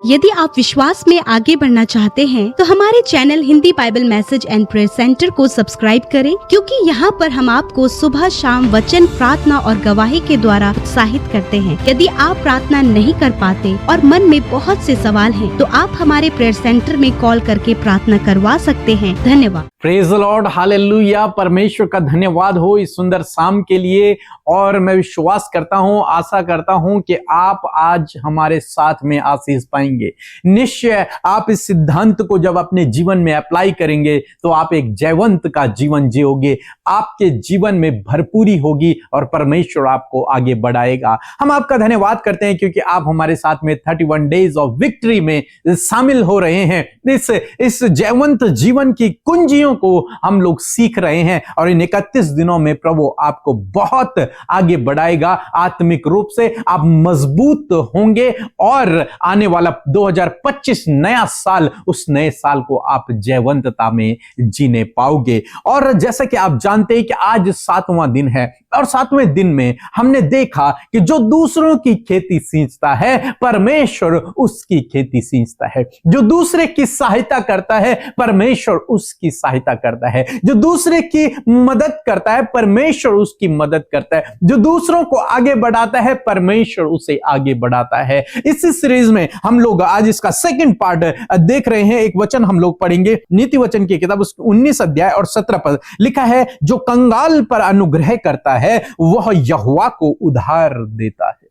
यदि आप विश्वास में आगे बढ़ना चाहते हैं तो हमारे channel Hindi Bible message and prayer centre को सब्सक्राइब करें, क्योंकि यहाँ पर हम आपको सुबह शाम वचन, प्रार्थना और गवाही के द्वारा उत्साहित करते हैं। यदि आप प्रार्थना नहीं कर पाते और मन में बहुत से सवाल हैं, तो आप हमारे प्रेयर सेंटर में कॉल करके प्रार्थना करवा सकते हैं। धन्यवाद। Praise the Lord, hallelujah. परमेश्वर का धन्यवाद हो इस सुंदर शाम के लिए। और मैं विश्वास करता हूं, आशा करता हूं कि आप आज हमारे साथ में आशीष पाएंगे। निश्चय आप इस सिद्धांत को जब अपने जीवन में अप्लाई करेंगे तो आप एक जयवंत का जीवन जियोगे, आपके जीवन में भरपूरी होगी और परमेश्वर आपको आगे बढ़ाएगा। हम आपका धन्यवाद करते हैं क्योंकि आप हमारे साथ में 31 डेज ऑफ विक्ट्री में शामिल हो रहे हैं। इस जयवंत जीवन की कुंजियों को हम लोग सीख रहे हैं और इन 31 दिनों में प्रभु आपको बहुत आगे बढ़ाएगा। आत्मिक रूप से आप मजबूत होंगे और आने वाला 2025 नया साल, उस नए साल को आप जयवंतता में जीने पाओगे। और जैसा कि आप जानते हैं कि आज 7वां दिन है और 7वें दिन में हमने देखा कि जो दूसरों की खेती सींचता है, परमेश्वर उसकी खेती सींचता है। जो दूसरे की सहायता करता है, परमेश्वर उसकी सहायता करता है। जो दूसरे की मदद करता है, परमेश्वर उसकी मदद करता है। जो दूसरों को आगे बढ़ाता है, परमेश्वर उसे आगे बढ़ाता है। इस सीरीज में हम लोग आज इसका सेकंड पार्ट देख रहे हैं। एक वचन हम लोग पढ़ेंगे, नीति वचन की किताब 19 अध्याय और 17 पद लिखा है, जो कंगाल पर अनुग्रह करता है वह यहोवा को उधार देता है।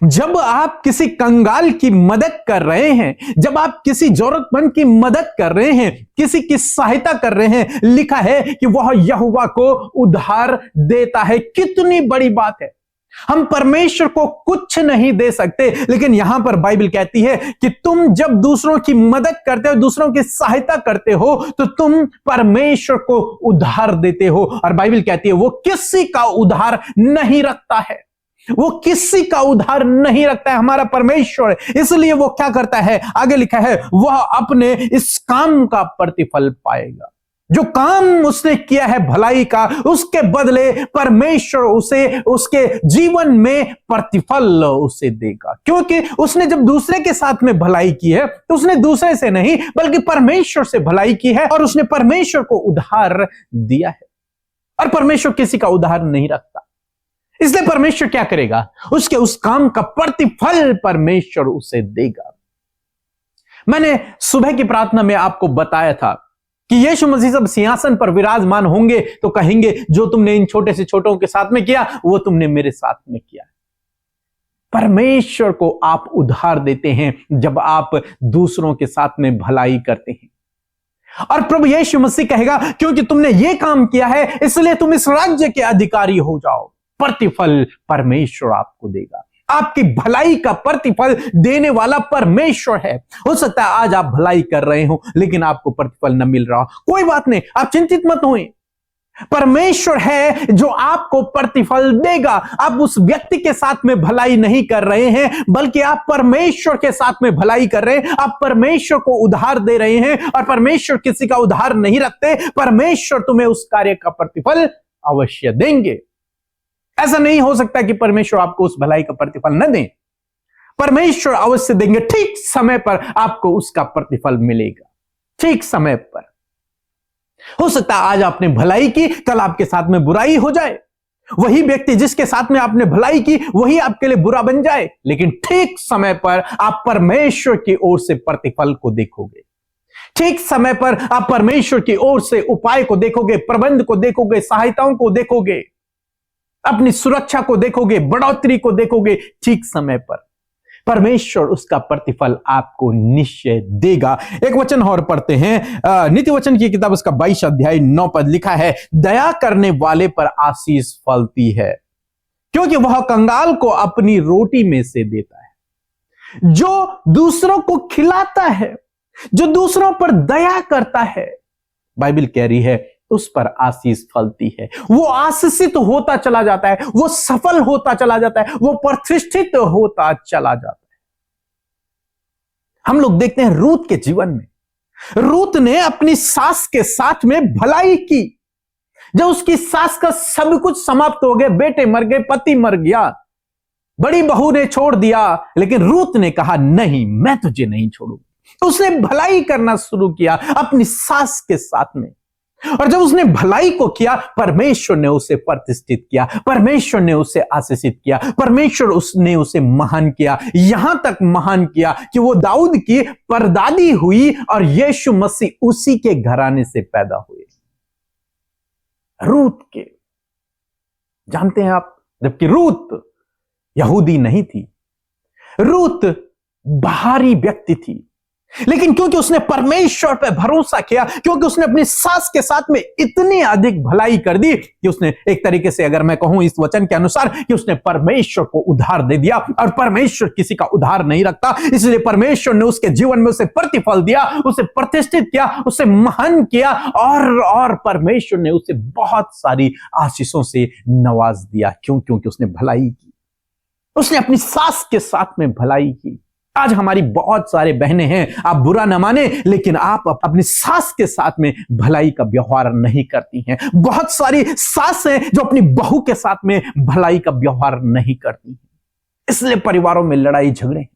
जब आप किसी कंगाल की मदद कर रहे हैं, जब आप किसी जरूरतमंद की मदद कर रहे हैं, किसी की सहायता कर रहे हैं, लिखा है कि वह यहोवा को उधार देता है। कितनी बड़ी बात है। हम परमेश्वर को कुछ नहीं दे सकते, लेकिन यहां पर बाइबल कहती है कि तुम जब दूसरों की मदद करते हो, दूसरों की सहायता करते हो, तो तुम परमेश्वर को उधार देते हो। और बाइबल कहती है वो किसी का उधार नहीं रखता है, वो किसी का उधार नहीं रखता है हमारा परमेश्वर। इसलिए वो क्या करता है, आगे लिखा है, वह अपने इस काम का प्रतिफल पाएगा। जो काम उसने किया है भलाई का, उसके बदले परमेश्वर उसे उसके जीवन में प्रतिफल उसे देगा। क्योंकि उसने जब दूसरे के साथ में भलाई की है तो उसने दूसरे से नहीं बल्कि परमेश्वर से भलाई की है और उसने परमेश्वर को उधार दिया है। और परमेश्वर किसी का उधार नहीं रखता, इसलिए परमेश्वर क्या करेगा, उसके उस काम का प्रतिफल परमेश्वर उसे देगा। मैंने सुबह की प्रार्थना में आपको बताया था कि यीशु मसीह जब सिंहासन पर विराजमान होंगे तो कहेंगे, जो तुमने इन छोटे से छोटों के साथ में किया वो तुमने मेरे साथ में किया। परमेश्वर को आप उधार देते हैं जब आप दूसरों के साथ में भलाई करते हैं। और प्रभु यीशु मसीह कहेगा, क्योंकि तुमने ये काम किया है इसलिए तुम इस राज्य के अधिकारी हो जाओ। प्रतिफल परमेश्वर आपको देगा। आपकी भलाई का प्रतिफल देने वाला परमेश्वर है। हो सकता है आज आप भलाई कर रहे हो लेकिन आपको प्रतिफल न मिल रहा हो, कोई बात नहीं, आप चिंतित मत होइए। परमेश्वर है जो आपको प्रतिफल देगा। आप उस व्यक्ति के साथ में भलाई नहीं कर रहे हैं बल्कि आप परमेश्वर के साथ में भलाई कर रहे हैं। आप परमेश्वर को उधार दे रहे हैं और परमेश्वर किसी का उधार नहीं रखते। परमेश्वर तुम्हें उस कार्य का प्रतिफल अवश्य देंगे। ऐसा नहीं हो सकता कि परमेश्वर आपको उस भलाई का प्रतिफल न दें। परमेश्वर अवश्य देंगे, ठीक समय पर आपको उसका प्रतिफल मिलेगा, ठीक समय पर। हो सकता है आज आपने भलाई की, कल आपके साथ में बुराई हो जाए। वही व्यक्ति जिसके साथ में आपने भलाई की वही आपके लिए बुरा बन जाए, लेकिन ठीक समय पर आप परमेश्वर की ओर से प्रतिफल को देखोगे। ठीक समय पर आप परमेश्वर की ओर से उपाय को देखोगे, प्रबंध को देखोगे, सहायताओं को देखोगे, अपनी सुरक्षा को देखोगे, बढ़ोतरी को देखोगे। ठीक समय पर परमेश्वर उसका प्रतिफल आपको निश्चय देगा। एक वचन और पढ़ते हैं, नीति वचन की किताब उसका 22 अध्याय 9 पद लिखा है, दया करने वाले पर आशीष फलती है, क्योंकि वह कंगाल को अपनी रोटी में से देता है। जो दूसरों को खिलाता है, जो दूसरों पर दया करता है, बाइबल कह रही है उस पर आशीष फलती है। वो आशीषित होता चला जाता है, वो सफल होता चला जाता है, वो प्रतिष्ठित होता चला जाता है। हम लोग देखते हैं रूत के जीवन में, रूत ने अपनी सास के साथ में भलाई की। जब उसकी सास का सब कुछ समाप्त हो गया, बेटे मर गए, पति मर गया, बड़ी बहू ने छोड़ दिया, लेकिन रूत ने कहा नहीं, मैं तुझे नहीं छोड़ूंगी। तो उसने भलाई करना शुरू किया अपनी सास के साथ में, और जब उसने भलाई को किया, परमेश्वर ने उसे प्रतिष्ठित किया, परमेश्वर ने उसे आशीषित किया, परमेश्वर उसने उसे महान किया, यहां तक महान किया कि वो दाऊद की परदादी हुई और यीशु मसीह उसी के घराने से पैदा हुए, रूत के। जानते हैं आप, जबकि रूत यहूदी नहीं थी, रूत बाहरी व्यक्ति थी, लेकिन क्योंकि उसने परमेश्वर पर भरोसा किया, क्योंकि उसने अपनी सास के साथ में इतनी अधिक भलाई कर दी कि उसने एक तरीके से, अगर मैं कहूं इस वचन के अनुसार, कि उसने परमेश्वर को उधार दे दिया, और परमेश्वर किसी का उधार नहीं रखता, इसलिए परमेश्वर ने उसके जीवन में उसे प्रतिफल दिया, उसे प्रतिष्ठित किया, उसे महान किया, और परमेश्वर ने उसे बहुत सारी आशीषों से नवाज दिया। क्यों? क्योंकि उसने भलाई की, उसने अपनी सास के साथ में भलाई की। आज हमारी बहुत सारे बहनें हैं, आप बुरा न माने, लेकिन आप अपनी सास के साथ में भलाई का व्यवहार नहीं करती हैं। बहुत सारी सास हैं जो अपनी बहू के साथ में भलाई का व्यवहार नहीं करती हैं, इसलिए परिवारों में लड़ाई झगड़े हैं।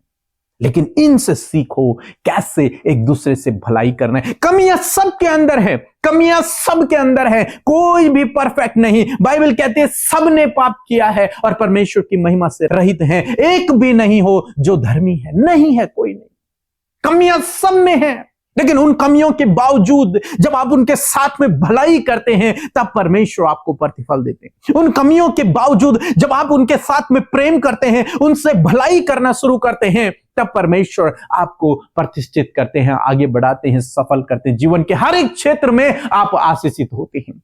लेकिन इनसे सीखो कैसे एक दूसरे से भलाई करना है। कमियां सबके अंदर है, कमियां सबके अंदर है, कोई भी परफेक्ट नहीं। बाइबल कहती है सबने पाप किया है और परमेश्वर की महिमा से रहित हैं, एक भी नहीं हो जो धर्मी है, नहीं है कोई नहीं। कमियां सब में है, लेकिन उन कमियों के बावजूद जब आप उनके साथ में भलाई करते हैं, तब परमेश्वर आपको प्रतिफल देते हैं। उन कमियों के बावजूद जब आप उनके साथ में प्रेम करते हैं, उनसे भलाई करना शुरू करते हैं, तब परमेश्वर आपको प्रतिष्ठित करते हैं, आगे बढ़ाते हैं, सफल करते हैं। जीवन के हर एक क्षेत्र में आप आशीषित होते हैं।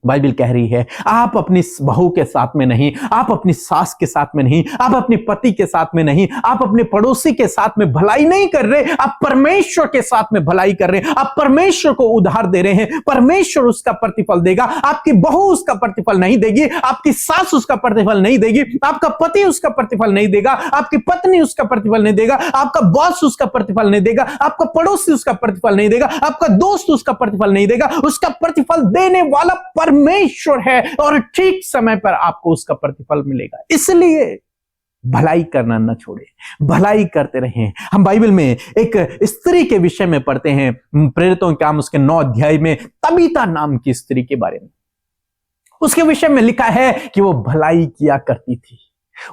बाइबल कह रही है आप अपनी बहू के साथ में नहीं, आप अपनी सास के साथ में नहीं, आप अपने पति के साथ में नहीं, आप अपने पड़ोसी के साथ में भलाई नहीं कर रहे, आप परमेश्वर के साथ में भलाई कर रहे हैं। आप परमेश्वर को उधार दे रहे हैं, परमेश्वर उसका प्रतिफल देगा। आपकी बहू उसका प्रतिफल नहीं देगी, आपकी सास उसका प्रतिफल नहीं देगी, आपका पति उसका प्रतिफल नहीं देगा, आपकी पत्नी उसका प्रतिफल नहीं देगा, आपका बॉस उसका प्रतिफल नहीं देगा, आपका पड़ोसी उसका प्रतिफल नहीं देगा, आपका दोस्त उसका प्रतिफल नहीं देगा। उसका प्रतिफल देने वाला परमेश्वर है, और ठीक समय पर आपको उसका प्रतिफल मिलेगा। इसलिए भलाई करना न छोड़े, भलाई करते रहें। हम बाइबल में एक स्त्री के विषय में पढ़ते हैं, प्रेरितों के काम उसके 9 अध्याय में, तबीता नाम की स्त्री के बारे में। उसके विषय में लिखा है कि वो भलाई किया करती थी,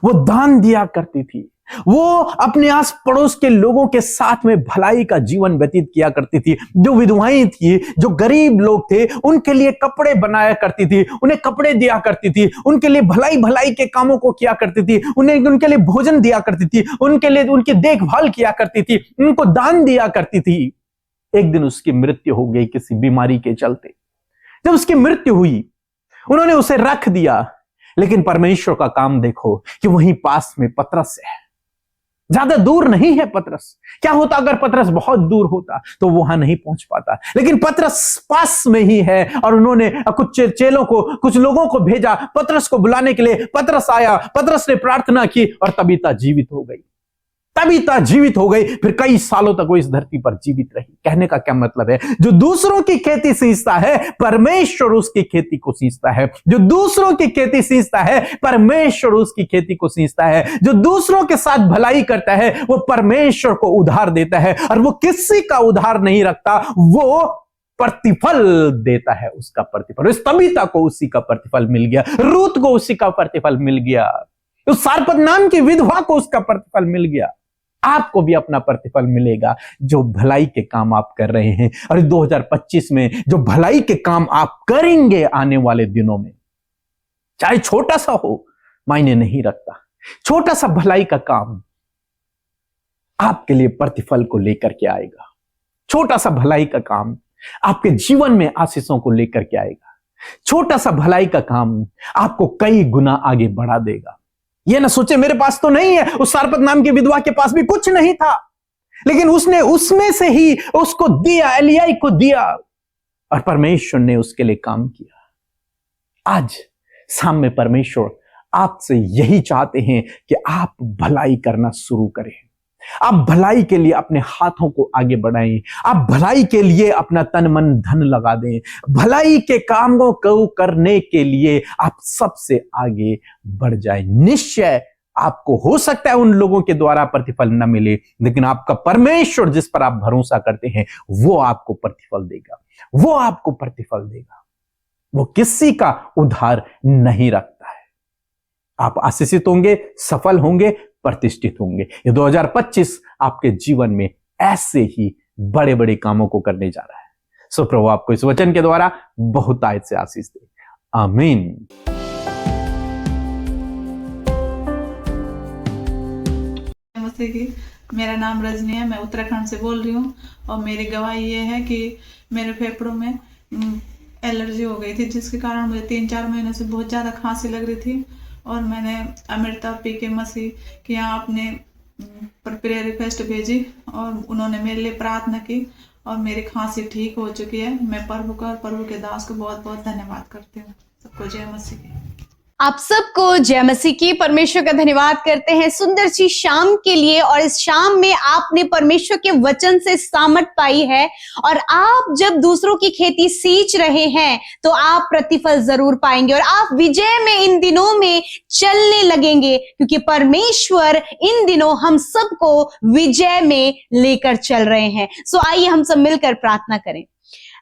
वो दान दिया करती थी, वो अपने आस पड़ोस के लोगों के साथ में भलाई का जीवन व्यतीत किया करती थी। जो विधवाएं थी, जो गरीब लोग थे, उनके लिए कपड़े बनाया करती थी, उन्हें कपड़े दिया करती थी, उनके लिए भलाई के कामों को किया करती थी, उनके लिए भोजन दिया करती थी, उनके लिए उनकी देखभाल किया करती थी, उनको दान दिया करती थी। एक दिन उसकी मृत्यु हो गई किसी बीमारी के चलते। जब उसकी मृत्यु हुई, उन्होंने उसे रख दिया, लेकिन परमेश्वर का काम देखो कि वहीं पास में पतरस है, ज्यादा दूर नहीं है पतरस। क्या होता अगर पतरस बहुत दूर होता तो वहां नहीं पहुंच पाता, लेकिन पतरस पास में ही है। और उन्होंने कुछ चेलों को, कुछ लोगों को भेजा पतरस को बुलाने के लिए। पतरस आया, पतरस ने प्रार्थना की और तबीता जीवित हो गई। तबीता जीवित हो गई, फिर कई सालों तक वो इस धरती पर जीवित रही। कहने का क्या मतलब है, जो दूसरों की खेती सींचता है, परमेश्वर उसकी खेती को सींचता है। जो दूसरों की खेती सींचता है, परमेश्वर उसकी खेती को सींचता है। जो दूसरों के साथ भलाई करता है, वो परमेश्वर को उधार देता है, और वो किसी का उधार नहीं रखता, वो प्रतिफल देता है, उसका प्रतिफल। इस तबीता को उसी का प्रतिफल मिल गया, रूत को उसी का प्रतिफल मिल गया, उस सारपत नाम की विधवा को उसका प्रतिफल मिल गया। आपको भी अपना प्रतिफल मिलेगा जो भलाई के काम आप कर रहे हैं। और 2025 में जो भलाई के काम आप करेंगे आने वाले दिनों में, चाहे छोटा सा हो, मायने नहीं रखता, छोटा सा भलाई का काम आपके लिए प्रतिफल को लेकर के आएगा। छोटा सा भलाई का काम आपके जीवन में आशीषों को लेकर के आएगा। छोटा सा भलाई का काम आपको कई गुना आगे बढ़ा देगा। ये ना सोचे मेरे पास तो नहीं है, उस सारपत नाम की विधवा के पास भी कुछ नहीं था, लेकिन उसने उसमें से ही उसको दिया, एलियाई को दिया, और परमेश्वर ने उसके लिए काम किया। आज सामने परमेश्वर आपसे यही चाहते हैं कि आप भलाई करना शुरू करें। आप भलाई के लिए अपने हाथों को आगे बढ़ाएं, आप भलाई के लिए अपना तन मन धन लगा दें। भलाई के कामों को करने के लिए आप सबसे आगे बढ़ जाएं। निश्चय आपको हो सकता है उन लोगों के द्वारा प्रतिफल न मिले, लेकिन आपका परमेश्वर जिस पर आप भरोसा करते हैं वो आपको प्रतिफल देगा, वो आपको प्रतिफल देगा। वो किसी का उधार नहीं रखता है। आप आशीषित होंगे, सफल होंगे, प्रतिष्ठित होंगे। ये 2025 आपके जीवन में ऐसे ही बड़े बड़े कामों को करने जा रहा है। सो प्रभु आपको इस वचन के द्वारा बहुत आयत से आशीष दे। आमीन। नमस्ते की, मेरा नाम रजनी है, मैं उत्तराखंड से बोल रही हूँ और मेरी गवाही ये है कि मेरे फेफड़ों में एलर्जी हो गई थी, जिसके कारण मुझे 3-4 महीने से बहुत ज़्यादा खांसी लग रही थी। और मैंने अमृता पी.के. मसीह के यहाँ अपने प्रेयर रिक्वेस्ट भेजी और उन्होंने मेरे लिए प्रार्थना की और मेरी खांसी ठीक हो चुकी है। मैं प्रभु का और प्रभु के दास को बहुत बहुत धन्यवाद करती हूँ। सबको जय मसीह की। आप सबको जय मसीह की। परमेश्वर का धन्यवाद करते हैं सुंदर सी शाम के लिए। और इस शाम में आपने परमेश्वर के वचन से सामर्थ पाई है और आप जब दूसरों की खेती सींच रहे हैं तो आप प्रतिफल जरूर पाएंगे और आप विजय में इन दिनों में चलने लगेंगे, क्योंकि परमेश्वर इन दिनों हम सबको विजय में लेकर चल रहे हैं। सो आइए हम सब मिलकर प्रार्थना करें।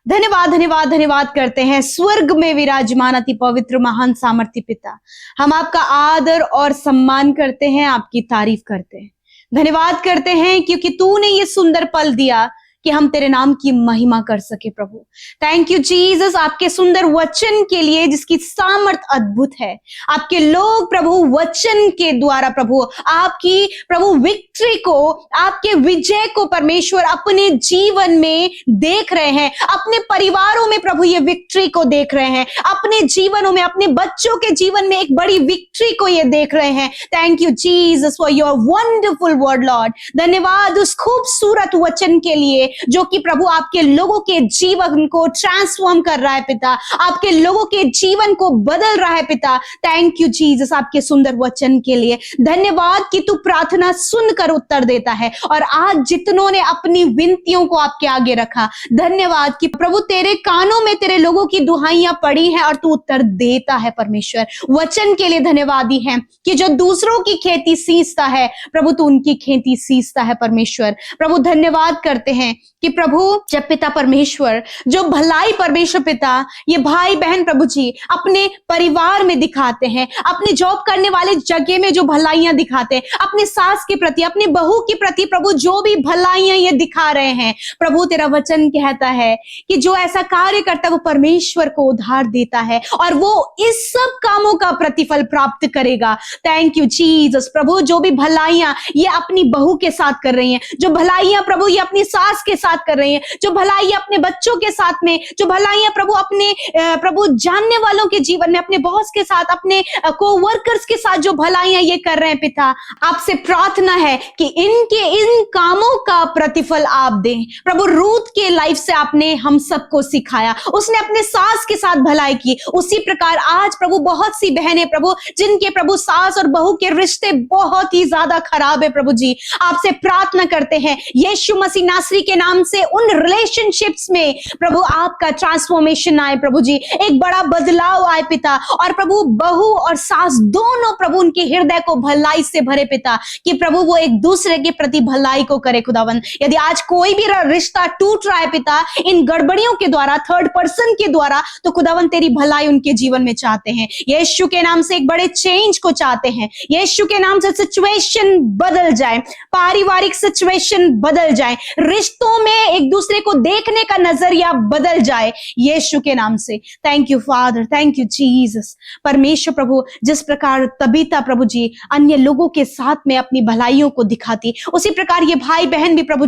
धन्यवाद धन्यवाद धन्यवाद करते हैं स्वर्ग में विराजमान अति पवित्र महान सामर्थ्य पिता, हम आपका आदर और सम्मान करते हैं, आपकी तारीफ करते हैं, धन्यवाद करते हैं क्योंकि तूने ये सुंदर पल दिया कि हम तेरे नाम की महिमा कर सके। प्रभु थैंक यू जीसस, आपके सुंदर वचन के लिए जिसकी सामर्थ अद्भुत है। आपके लोग प्रभु वचन के द्वारा प्रभु आपकी प्रभु विक्ट्री को, आपके विजय को परमेश्वर अपने जीवन में देख रहे हैं, अपने परिवारों में प्रभु ये विक्ट्री को देख रहे हैं, अपने जीवनों में, अपने बच्चों के जीवन में एक बड़ी विक्ट्री को ये देख रहे हैं। Thank you Jesus for your wonderful word Lord. धन्यवाद उस खूबसूरत वचन के लिए जो कि प्रभु आपके लोगों के जीवन को ट्रांसफॉर्म कर रहा है पिता, आपके लोगों के जीवन को बदल रहा है पिता। थैंक यू जीसस आपके सुंदर वचन के लिए। धन्यवाद कि तू प्रार्थना सुनकर उत्तर देता है और आज जितनों ने अपनी विनतियों को आपके आगे रखा, धन्यवाद कि प्रभु तेरे कानों में तेरे लोगों की दुहाइयां पड़ी हैं और तू उत्तर देता है। परमेश्वर वचन के लिए धन्यवादी है कि जो दूसरों की खेती सींचता है प्रभु तू उनकी खेती सींचता है। परमेश्वर प्रभु धन्यवाद करते हैं कि प्रभु जब पिता परमेश्वर जो भलाई परमेश्वर पिता ये भाई बहन प्रभु जी अपने परिवार में दिखाते हैं, अपने जॉब करने वाले जगह में जो भलाइयां दिखाते हैं, अपने सास के प्रति, अपने बहू के प्रति प्रभु जो भी भलाइयां ये दिखा रहे हैं, प्रभु तेरा वचन कहता है कि जो ऐसा कार्य करता है वो परमेश्वर को उधार देता है और वो इस सब कामों का प्रतिफल प्राप्त करेगा। Thank you Jesus. प्रभु जो भी भलाइयां ये अपनी बहू के साथ कर रही हैं, जो भलाइयां प्रभु ये अपनी सास के साथ कर रही हैं, जो भलाइयां अपने बच्चों के साथ में, जो भलाइयां प्रभु अपने प्रभु जानने वालों के जीवन में, अपने बॉस के साथ, अपने कोवर्कर्स के साथ जो भलाइयां ये कर रहे हैं पिता, आपसे प्रार्थना है कि इनके इन कामों का प्रतिफल आप दें। प्रभु रूथ के लाइफ से आपने हम सबको सिखाया, उसने अपने सास के साथ भलाई की, उसी प्रकार आज प्रभु बहुत सी बहनें प्रभु जिनके प्रभु सास और बहू के रिश्ते बहुत ही ज्यादा खराब है, प्रभु जी आपसे प्रार्थना करते हैं यीशु मसीह नासरी के नाम से उन रिलेशनशिप्स में प्रभु आपका ट्रांसफॉर्मेशन आए, प्रभु जी एक बड़ा बदलाव आए पिता, और प्रभु बहू और सास दोनों प्रभु उनके हृदय को भलाई से भरे पिता, कि प्रभु वो एक दूसरे के प्रति भलाई को करे। खुदावन यदि आज कोई भी रिश्ता टूट रहा है पिता इन गड़बड़ियों के द्वारा, थर्ड पर्सन के द्वारा, तो खुदावन तेरी भलाई उनके जीवन में चाहते हैं, यीशु के नाम से एक बड़े चेंज को चाहते हैं, यीशु के नाम से सिचुएशन बदल जाए, पारिवारिक सिचुएशन बदल जाए, रिश्तों में एक दूसरे को देखने का नजरिया बदल जाए यीशु के नाम से। Thank you father, thank you Jesus. परमेश्वर प्रभु जिस प्रकार तबीता प्रभु जी अन्य लोगों के साथ में अपनी भलाइयों को दिखाती, उसी प्रकार ये भाई बहन भी प्रभु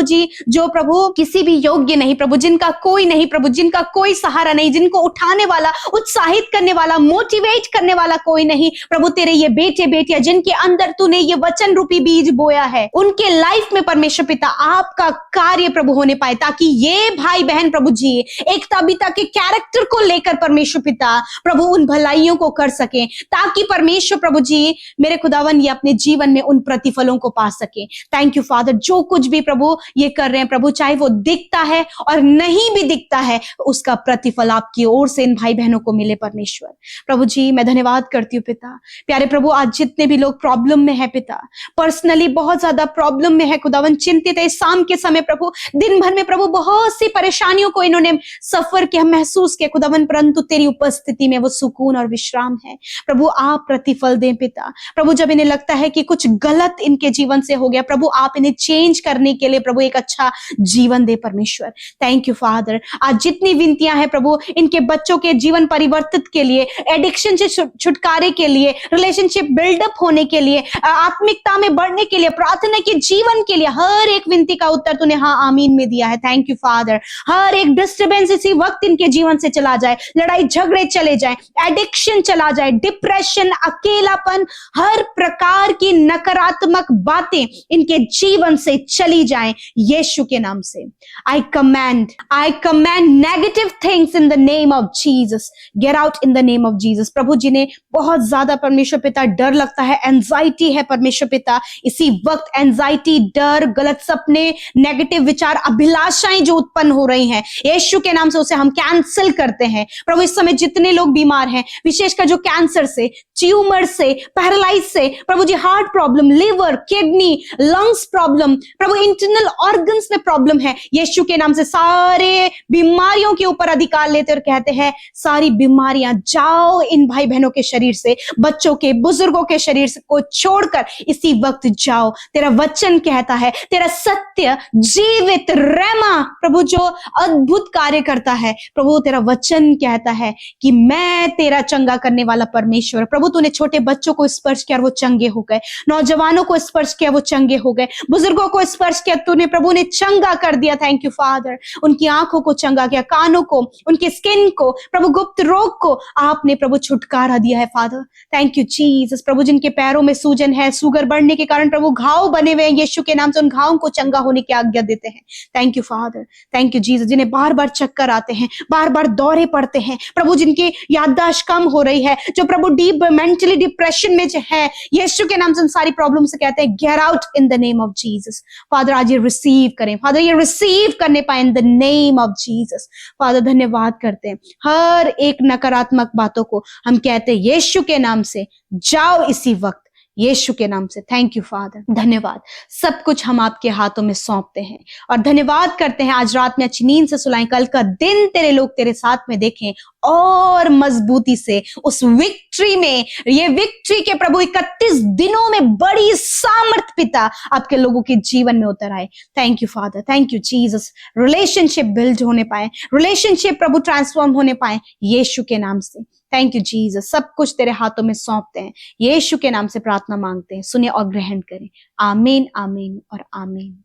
जी जो प्रभु किसी भी योग्य नहीं प्रभु, जिनका कोई नहीं प्रभु, जिनका कोई सहारा नहीं, जिनको उठाने वाला, उत्साहित करने वाला, मोटिवेट करने वाला कोई नहीं प्रभु, तेरे ये बेटे बेटियां जिनके अंदर तूने ये वचन रूपी बीज बोया है, उनके लाइफ में परमेश्वर पिता आपका कार्य प्रभु होने पाए, ताकि ये भाई बहन प्रभु जी एक तबीता के कैरेक्टर को लेकर परमेश्वर पिता प्रभु उन भलाइयों को कर सके, ताकि परमेश्वर प्रभु जी मेरे खुदावन ये अपने जीवन में उन प्रतिफलों को पा सके। थैंक यू फादर, जो कुछ भी प्रभु ये कर रहे हैं प्रभु, चाहे वो दिखता है और नहीं भी दिखता है, उसका प्रतिफल आपकी ओर से इन भाई बहनों को मिले परमेश्वर। प्रभु जी मैं धन्यवाद करती हूँ पिता। प्यारे प्रभु, आज जितने भी लोग प्रॉब्लम में है पिता, पर्सनली बहुत ज्यादा प्रॉब्लम में है खुदावन, चिंतित है, शाम के समय प्रभु दिन भर में प्रभु बहुत सी परेशानियों को इन्होंने सफर किया, महसूस किया खुदावन, परंतु तेरी उपस्थिति में वो सुकून और विश्राम है। प्रभु आप प्रतिफल दें पिता। प्रभु जब इन्हें लगता है कि कुछ गलत इनके जीवन से हो गया, प्रभु आप इन्हें चेंज करने के लिए प्रभु एक अच्छा जीवन दे परमेश्वर। Thank you father. आज जितनी विनतियां हैं प्रभु इनके बच्चों के जीवन परिवर्तित के लिए, एडिक्शन से छुटकारे के लिए, रिलेशनशिप बिल्डअप होने के लिए, आत्मिकता में बढ़ने के लिए, प्रार्थना के जीवन के लिए, हर एक विनती का उत्तर तूने हाँ आमीन में दिया है। Thank you father. हर एक डिस्टर्बेंस इसी वक्त इनके जीवन से चला जाए, लड़ाई झगड़े चले जाए, एडिक्शन चला जाए, डिप्रेशन, अकेलापन, हर प्रकार की नकारात्मक बातें इनके जीवन से चली जाएं यीशु के नाम से। I command negative things in the name of Jesus. Get out in the name of Jesus. प्रभु जिन्हें बहुत ज्यादा परमेश्वर पिता डर लगता है, एंजाइटी है परमेश्वर पिता, इसी वक्त एंजाइटी, डर, गलत सपने, नेगेटिव विचार, अभिलाषाएं जो उत्पन्न हो रही हैं यीशु के नाम से उसे हम कैंसिल करते हैं। प्रभु इस समय जितने लोग बीमार हैं, विशेषकर जो कैंसर से, ट्यूमर से, पैरालाइज से, प्रभु जी heart problem, liver, kidney, lungs problem, प्रभु इंटरनल ऑर्गन्स में प्रॉब्लम है, यीशु के नाम से सारे बीमारियों के ऊपर अधिकार लेते और कहते हैं सारी बीमारियां जाओ इन भाई बहनों के शरीर से, बच्चों के, बुजुर्गों के शरीर से को छोड़कर इसी वक्त जाओ। तेरा वचन कहता है, तेरा सत्य जीवित रेमा प्रभु जो अद्भुत कार्य करता है, प्रभु तेरा वचन कहता है कि मैं तेरा चंगा करने वाला परमेश्वर। प्रभु तूने छोटे बच्चों को स्पर्श किया और वो चंगे हो गए, नौजवानों को स्पर्श किया वो चंगे हो गए, बुजुर्गों को स्पर्श किया तूने प्रभु ने चंगा कर दिया। Thank you father. उनकी आंखों को चंगा किया, कानों को, उनकी स्किन को, प्रभु गुप्त रोग को आपने प्रभु छुटकारा दिया है फादर। Thank you Jesus. प्रभु जिनके पैरों में सूजन है, शुगर बढ़ने के कारण प्रभु घाव बने हुए हैं, यीशु के नाम से उन घावों को चंगा होने की आज्ञा देते हैं। Thank you father. Thank you Jesus. जिन्हें बार बार चक्कर आते हैं, बार बार दौरे पड़ते हैं, प्रभु जिनकी याददाश्त कम हो रही है, जो प्रभु डीप मेंटली डिप्रेशन में जो है, यीशु के नाम से उन सारी प्रॉब्लम से कहते हैं get out in the name of Jesus. Father आज ये रिसीव करें, फादर ये रिसीव करने पाए in the name of Jesus. Father धन्यवाद करते हैं, हर एक नकारात्मक बातों को हम कहते हैं यीशु के नाम से जाओ इसी वक्त, यीशु के नाम से। Thank you father. धन्यवाद। सब कुछ हम आपके हाथों में सौंपते हैं और धन्यवाद करते हैं आज रात में अच्छी नींद से सुलाएं, कल का दिन तेरे लोग तेरे साथ में देखें और मजबूती से उस विक्ट्री में, ये विक्ट्री के प्रभु 31 दिनों में बड़ी सामर्थ पिता आपके लोगों के जीवन में उतर आए। Thank you father. Thank you Jesus. Relationship build होने पाए, रिलेशनशिप प्रभु ट्रांसफॉर्म होने पाए यीशु के नाम से। Thank you Jesus. सब कुछ तेरे हाथों में सौंपते हैं, यीशु के नाम से प्रार्थना मांगते हैं, सुने और ग्रहण करें। आमीन, आमीन और आमीन।